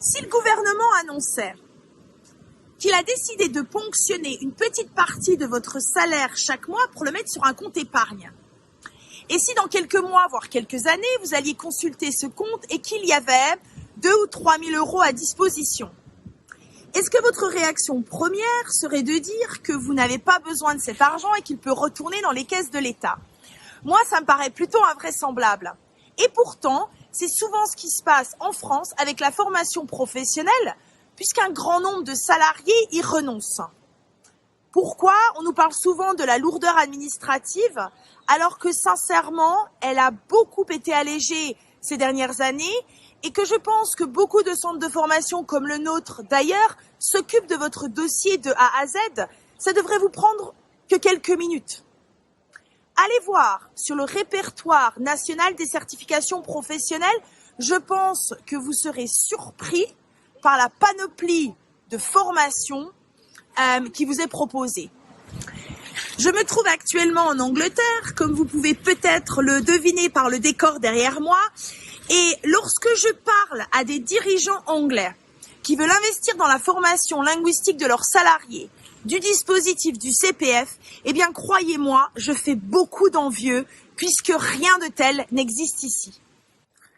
Si le gouvernement annonçait qu'il a décidé de ponctionner une petite partie de votre salaire chaque mois pour le mettre sur un compte épargne, et si dans quelques mois, voire quelques années, vous alliez consulter ce compte et qu'il y avait 2 ou 3 000 euros à disposition, est-ce que votre réaction première serait de dire que vous n'avez pas besoin de cet argent et qu'il peut retourner dans les caisses de l'État? Moi, ça me paraît plutôt invraisemblable. Et pourtant, c'est souvent ce qui se passe en France avec la formation professionnelle, puisqu'un grand nombre de salariés y renoncent. Pourquoi? On nous parle souvent de la lourdeur administrative, alors que sincèrement, elle a beaucoup été allégée ces dernières années et que je pense que beaucoup de centres de formation comme le nôtre, d'ailleurs, s'occupent de votre dossier de A à Z. Ça devrait vous prendre que quelques minutes. Allez voir sur le répertoire national des certifications professionnelles. Je pense que vous serez surpris par la panoplie de formations qui vous est proposée. Je me trouve actuellement en Angleterre, comme vous pouvez peut-être le deviner par le décor derrière moi. Et lorsque je parle à des dirigeants anglais qui veulent investir dans la formation linguistique de leurs salariés, du dispositif du CPF, eh bien croyez-moi, je fais beaucoup d'envieux puisque rien de tel n'existe ici.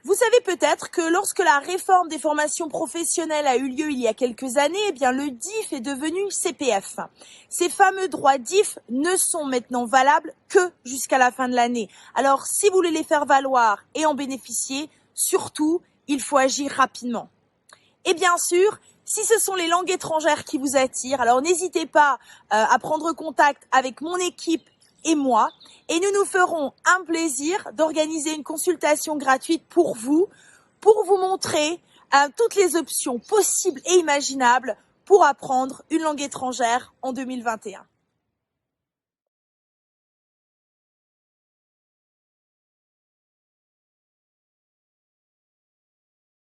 Vous savez peut-être que lorsque la réforme des formations professionnelles a eu lieu il y a quelques années, eh bien le DIF est devenu CPF. Ces fameux droits DIF ne sont maintenant valables que jusqu'à la fin de l'année. Alors si vous voulez les faire valoir et en bénéficier, surtout, il faut agir rapidement. Et bien sûr, si ce sont les langues étrangères qui vous attirent, alors n'hésitez pas à prendre contact avec mon équipe et moi, et nous ferons un plaisir d'organiser une consultation gratuite pour vous montrer toutes les options possibles et imaginables pour apprendre une langue étrangère en 2021.